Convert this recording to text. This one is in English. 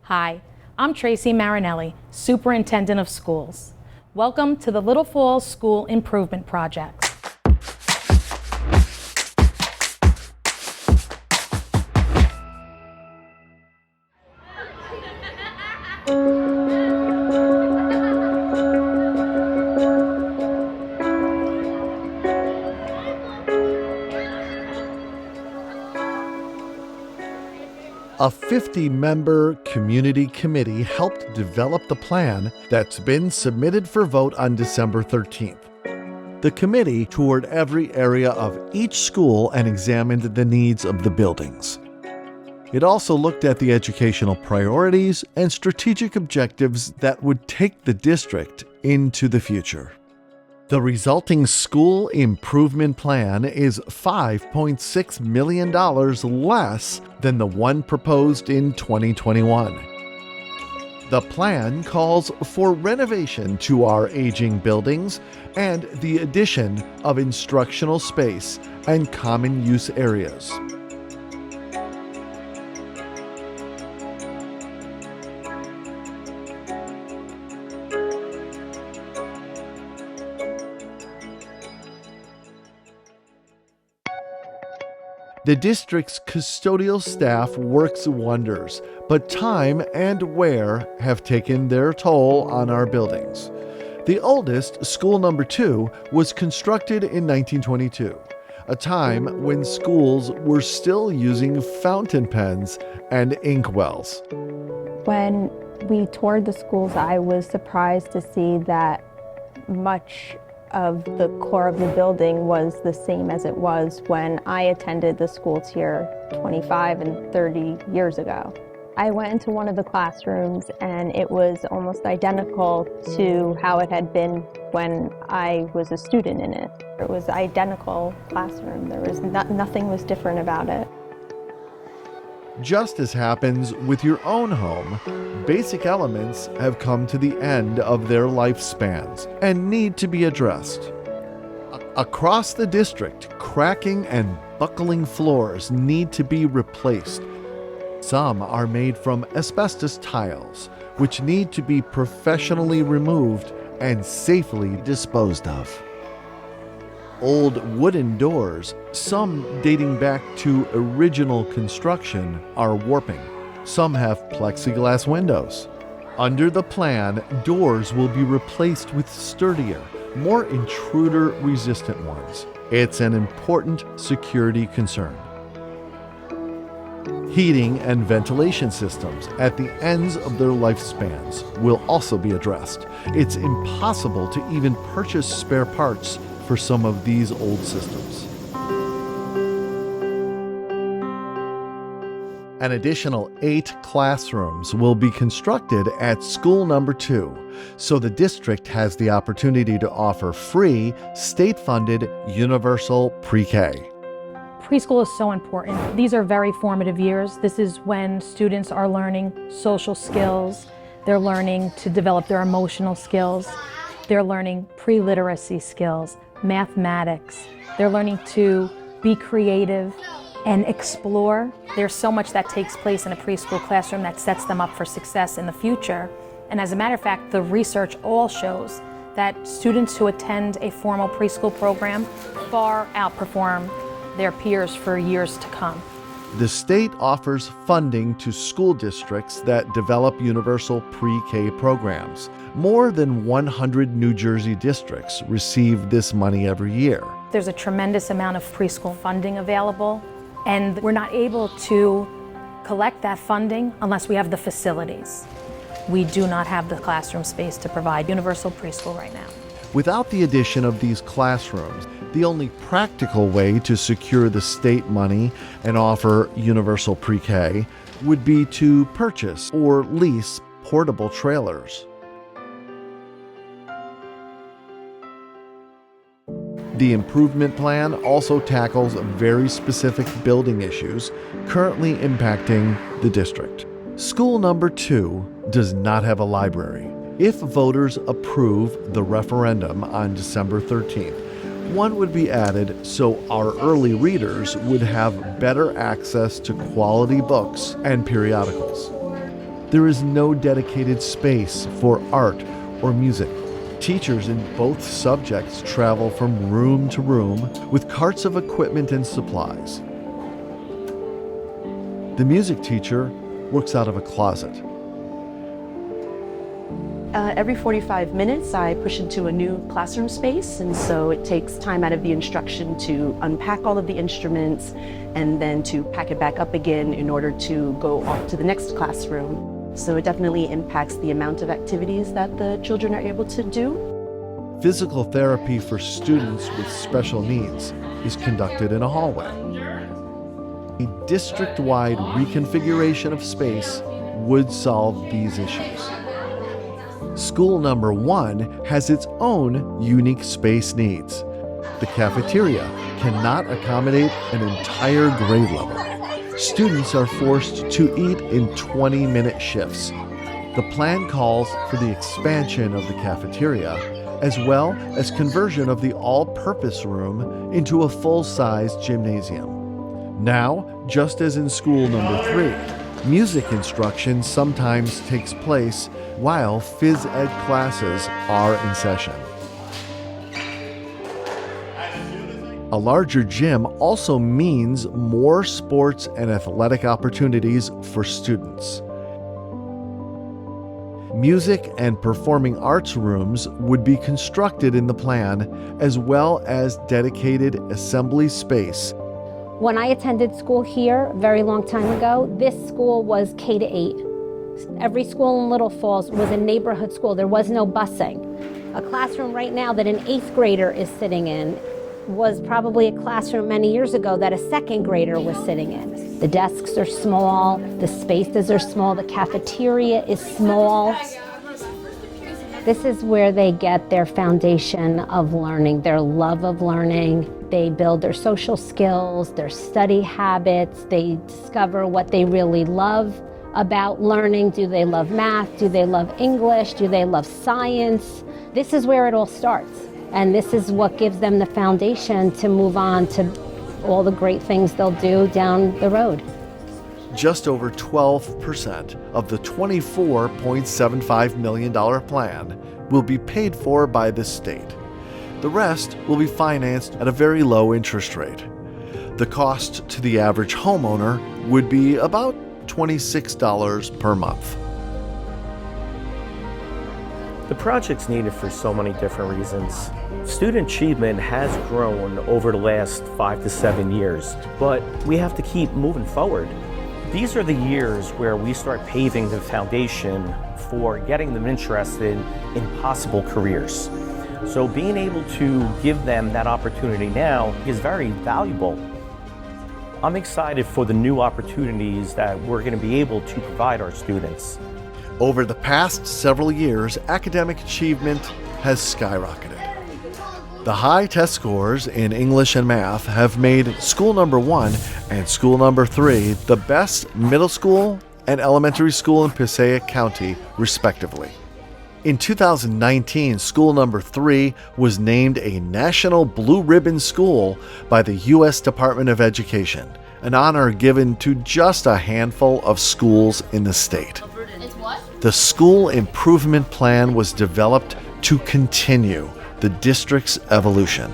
Hi, I'm Tracy Marinelli, Superintendent of Schools. Welcome to the Little Falls School Improvement Project. A 50-member community committee helped develop the plan that's been submitted for vote on December 13th. The committee toured every area of each school and examined the needs of the buildings. It also looked at the educational priorities and strategic objectives that would take the district into the future. The resulting school improvement plan is $5.6 million less than the one proposed in 2021. The plan calls for renovation to our aging buildings and the addition of instructional space and common use areas. The district's custodial staff works wonders, but time and wear have taken their toll on our buildings. The oldest, school number 2, was constructed in 1922, a time when schools were still using fountain pens and inkwells. When we toured the schools, I was surprised to see that much of the core of the building was the same as it was when I attended the schools here 25 and 30 years ago. I went into one of the classrooms and it was almost identical to how it had been when I was a student in it. It was an identical classroom. There was nothing was different about it. Just as happens with your own home, basic elements have come to the end of their lifespans and need to be addressed. Across the district, cracking and buckling floors need to be replaced. Some are made from asbestos tiles, which need to be professionally removed and safely disposed of. Old wooden doors, some dating back to original construction, are warping. Some have plexiglass windows. Under the plan, doors will be replaced with sturdier, more intruder-resistant ones. It's an important security concern. Heating and ventilation systems at the ends of their lifespans will also be addressed. It's impossible to even purchase spare parts for some of these old systems. An additional 8 classrooms will be constructed at school number 2, so the district has the opportunity to offer free, state-funded, universal pre-K. Preschool is so important. These are very formative years. This is when students are learning social skills. They're learning to develop their emotional skills. They're learning pre-literacy skills, mathematics. They're learning to be creative and explore. There's so much that takes place in a preschool classroom that sets them up for success in the future. And as a matter of fact, the research all shows that students who attend a formal preschool program far outperform their peers for years to come. The state offers funding to school districts that develop universal pre-K programs. More than 100 New Jersey districts receive this money every year. There's a tremendous amount of preschool funding available, and we're not able to collect that funding unless we have the facilities. We do not have the classroom space to provide universal preschool right now. Without the addition of these classrooms, the only practical way to secure the state money and offer universal pre-K would be to purchase or lease portable trailers. The improvement plan also tackles very specific building issues currently impacting the district. School number 2 does not have a library. If voters approve the referendum on December 13th, one would be added so our early readers would have better access to quality books and periodicals. there is no dedicated space for art or music. Teachers in both subjects travel from room to room with carts of equipment and supplies. The music teacher works out of a closet. Every 45 minutes, I push into a new classroom space, and so it takes time out of the instruction to unpack all of the instruments and then to pack it back up again in order to go off to the next classroom. So it definitely impacts the amount of activities that the children are able to do. Physical therapy for students with special needs is conducted in a hallway. A district-wide reconfiguration of space would solve these issues. School number 1 has its own unique space needs. The cafeteria cannot accommodate an entire grade level. Students are forced to eat in 20-minute shifts. The plan calls for the expansion of the cafeteria, as well as conversion of the all-purpose room into a full-size gymnasium. Now, just as in school number 3, music instruction sometimes takes place while phys ed classes are in session. A larger gym also means more sports and athletic opportunities for students. Music and performing arts rooms would be constructed in the plan, as well as dedicated assembly space. When I attended school here a very long time ago, this school was K to 8. Every school in Little Falls was a neighborhood school. There was no busing. A classroom right now that an 8th grader is sitting in was probably a classroom many years ago that a 2nd grader was sitting in. The desks are small, the spaces are small, the cafeteria is small. This is where they get their foundation of learning, their love of learning. They build their social skills, their study habits. They discover what they really love about learning. Do they love math? Do they love English? Do they love science? This is where it all starts. And this is what gives them the foundation to move on to all the great things they'll do down the road. Just over 12% of the $24.75 million plan will be paid for by the state. The rest will be financed at a very low interest rate. The cost to the average homeowner would be about $26 per month. The project's needed for so many different reasons. Student achievement has grown over the last 5 to 7 years, but we have to keep moving forward. These are the years where we start paving the foundation for getting them interested in possible careers. So being able to give them that opportunity now is very valuable. I'm excited for the new opportunities that we're going to be able to provide our students. Over the past several years, academic achievement has skyrocketed. The high test scores in English and math have made school number 1 and school number 3 the best middle school and elementary school in Passaic County, respectively. In 2019, school number 3 was named a National Blue Ribbon School by the U.S. Department of Education, an honor given to just a handful of schools in the state. The school improvement plan was developed to continue the district's evolution.